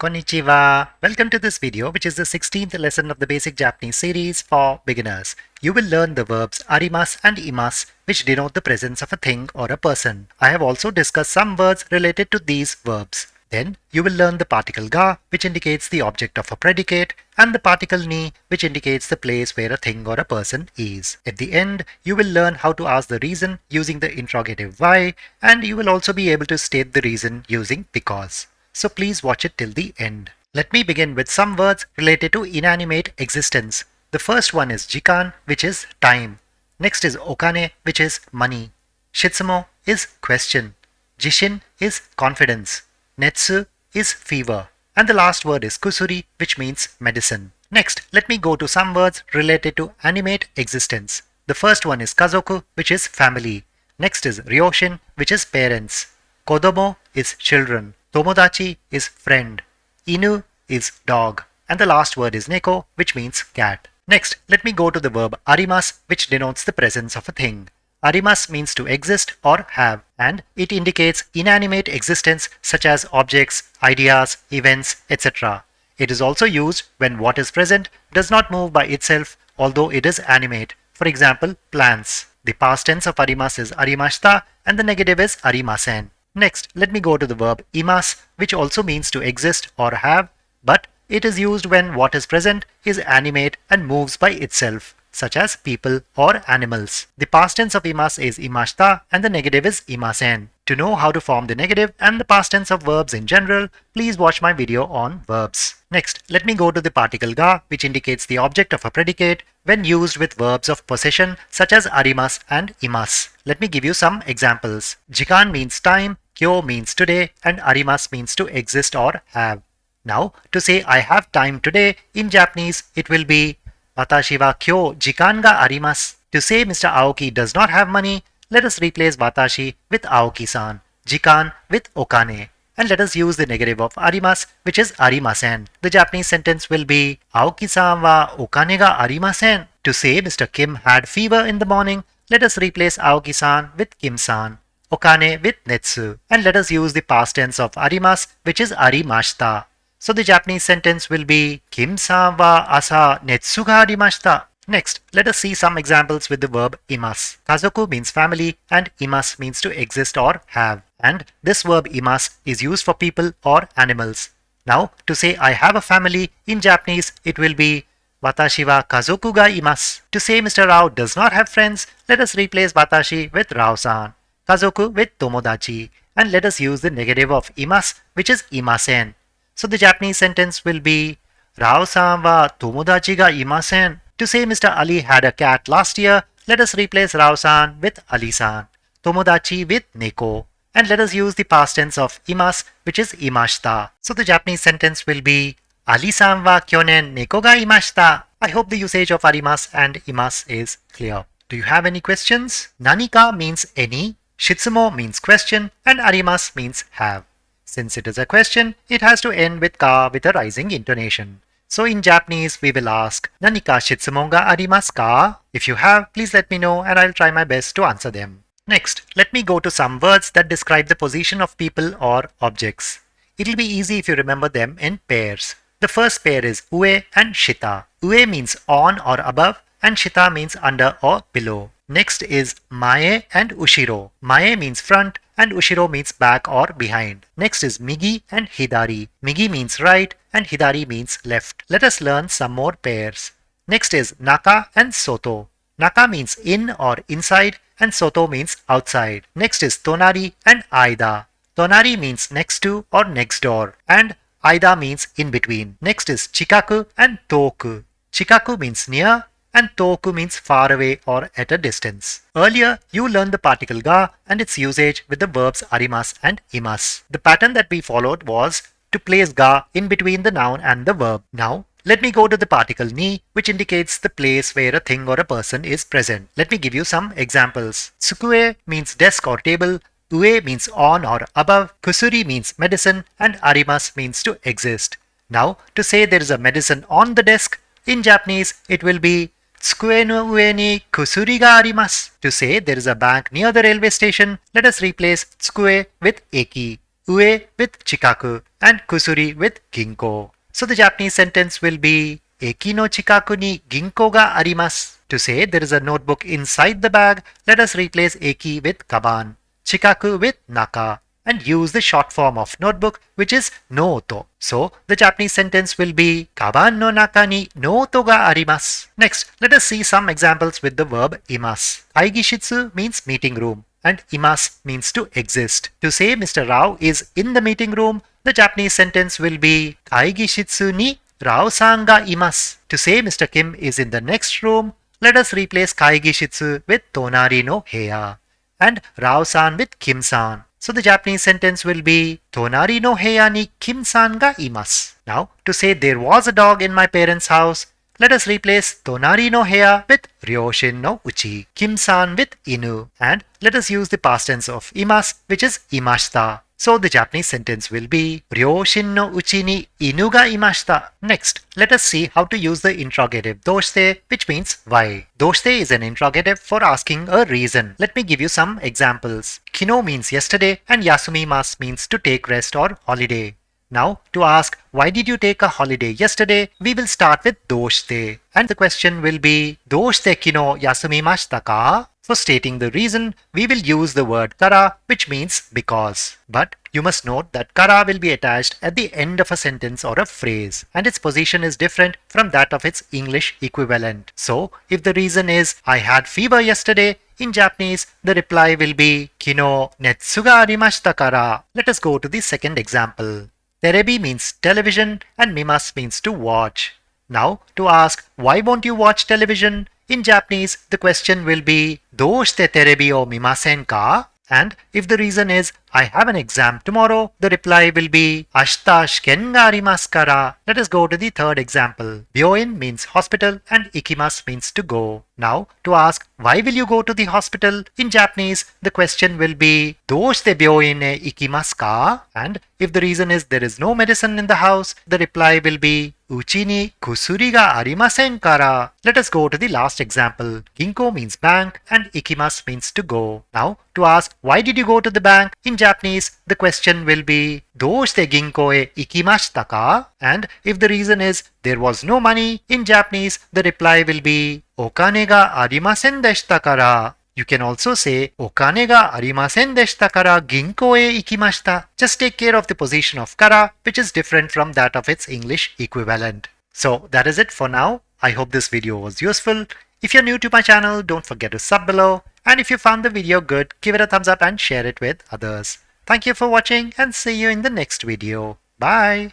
Konnichiwa! Welcome to this video, which is the 16th lesson of the basic Japanese series for beginners. You will learn the verbs arimasu and imasu, which denote the presence of a thing or a person. I have also discussed some words related to these verbs. Then you will learn the particle ga, which indicates the object of a predicate, and the particle ni, which indicates the place where a thing or a person is. At the end, you will learn how to ask the reason using the interrogative why, and you will also be able to state the reason using because. So please watch it till the end. Let me begin with some words related to inanimate existence. The first one is jikan, which is time. Next is okane, which is money. Shitsumo is question. Jishin is confidence. Netsu is fever. And the last word is kusuri, which means medicine. Next, let me go to some words related to animate existence. The first one is kazoku, which is family. Next is ryoshin, which is parents. Kodomo is children. Tomodachi is friend. Inu is dog. And the last word is neko, which means cat. Next, let me go to the verb arimasu, which denotes the presence of a thing. Arimasu means to exist or have, and it indicates inanimate existence such as objects, ideas, events, etc. It is also used when what is present does not move by itself, although it is animate. For example, plants. The past tense of arimasu is arimashita and the negative is arimasen. Next, let me go to the verb imasu, which also means to exist or have, but it is used when what is present is animate and moves by itself, such as people or animals. The past tense of imasu is imashita and the negative is imasen. To know how to form the negative and the past tense of verbs in general, please watch my video on verbs. Next, let me go to the particle ga, which indicates the object of a predicate when used with verbs of possession such as arimasu and imasu. Let me give you some examples. Jikan means time, kyo means today, and arimasu means to exist or have. Now, to say I have time today, in Japanese, it will be Watashi wa kyo jikan ga arimasu. To say Mr. Aoki does not have money, let us replace watashi with Aoki-san, jikan with okane. And let us use the negative of arimasu, which is arimasen. The Japanese sentence will be Aoki-san wa okane ga arimasen. To say Mr. Kim had fever in the morning, let us replace Aoki-san with Kim-san, okane with netsu. And let us use the past tense of arimasu, which is arimashita. So the Japanese sentence will be Kim-san wa asa netsu ga arimashita. Next, let us see some examples with the verb imasu. Kazoku means family and imasu means to exist or have. And this verb imasu is used for people or animals. Now, to say I have a family, in Japanese, it will be Watashi wa kazoku ga imasu. To say Mr. Rao does not have friends, let us replace watashi with Rao-san, kazoku with tomodachi, and let us use the negative of imasu, which is imasen. So the Japanese sentence will be Rao-san wa tomodachi ga imasen. To say Mr. Ali had a cat last year, let us replace Rao-san with Ali-san, tomodachi with neko, and let us use the past tense of imasu, which is imashita. So the Japanese sentence will be Ali-san wa kyonen neko ga imashita. I hope the usage of arimasu and imasu is clear. Do you have any questions? Nanika means any, shitsumo means question, and arimasu means have. Since it is a question, it has to end with ka with a rising intonation. So in Japanese, we will ask, Nanika shitsumon ga arimasu ka? If you have, please let me know and I'll try my best to answer them. Next, let me go to some words that describe the position of people or objects. It'll be easy if you remember them in pairs. The first pair is ue and shita. Ue means on or above and shita means under or below. Next is mae and ushiro. Mae means front and ushiro means back or behind. Next is migi and hidari. Migi means right and hidari means left. Let us learn some more pairs. Next is naka and soto. Naka means in or inside and soto means outside. Next is tonari and aida. Tonari means next to or next door and aida means in between. Next is chikaku and toku. Chikaku means near and toku means far away or at a distance. Earlier, you learned the particle ga and its usage with the verbs arimasu and imasu. The pattern that we followed was to place ga in between the noun and the verb. Now, let me go to the particle ni, which indicates the place where a thing or a person is present. Let me give you some examples. Tsukue means desk or table, ue means on or above, kusuri means medicine, and arimasu means to exist. Now, to say there is a medicine on the desk, in Japanese, it will be Tsukue no ue ni kusuri ga arimasu. To say there is a bank near the railway station, let us replace tsukue with eki, ue with chikaku, and kusuri with ginko. So the Japanese sentence will be Eki no chikaku ni ginko ga arimasu. To say there is a notebook inside the bag, let us replace eki with kaban, chikaku with naka, and use the short form of notebook, which is noto. So the Japanese sentence will be kaban no naka ni noto ga arimasu. Next, let us see some examples with the verb imasu. Kaigishitsu means meeting room, and imasu means to exist. To say Mr. Rao is in the meeting room, the Japanese sentence will be kaigishitsu ni Rao-san ga imasu. To say Mr. Kim is in the next room, let us replace kaigishitsu with tonari no heya and Rao-san with Kim-san. So the Japanese sentence will be tonari no heya ni Kim-san ga imasu. Now, to say there was a dog in my parents' house, let us replace tonari no heya with ryoshin no uchi, Kim-san with inu, and let us use the past tense of imasu, which is imashita. So the Japanese sentence will be ryoshin no uchi ni inu ga imashita. Next, let us see how to use the interrogative doshite, which means why. Doshite is an interrogative for asking a reason. Let me give you some examples. Kino means yesterday and yasumimasu means to take rest or holiday. Now, to ask why did you take a holiday yesterday, we will start with doshite. And the question will be doshite kino yasumimashita ka? For stating the reason, we will use the word kara, which means because. But you must note that kara will be attached at the end of a sentence or a phrase, and its position is different from that of its English equivalent. So, if the reason is I had fever yesterday, in Japanese, the reply will be kino netsu ga arimashita kara. Let us go to the second example. Terebi means television and mimasu means to watch. Now, to ask why won't you watch television? In Japanese, the question will be Doshite terebi o mimasen ka? And if the reason is I have an exam tomorrow, the reply will be Ashita shiken ga arimasu kara. Let us go to the third example. Byoin means hospital and ikimasu means to go. Now, to ask why will you go to the hospital? In Japanese, the question will be Doshite byoin e ikimasu ka? And if the reason is there is no medicine in the house, the reply will be Uchi ni kusuri ga arimasen kara. Let us go to the last example. Ginko means bank and ikimasu means to go. Now, to ask why did you go to the bank? In Japanese, the question will be Doshite ginko e ikimashita ka? And if the reason is there was no money, in Japanese, the reply will be Okane ga arimasen deshita kara. You can also say Okane ga arimasen deshita kara ginko e ikimashita. Just take care of the position of kara, which is different from that of its English equivalent. So that is it for now. I hope this video was useful. If you're new to my channel, don't forget to sub below. And if you found the video good, give it a thumbs up and share it with others. Thank you for watching and see you in the next video. Bye.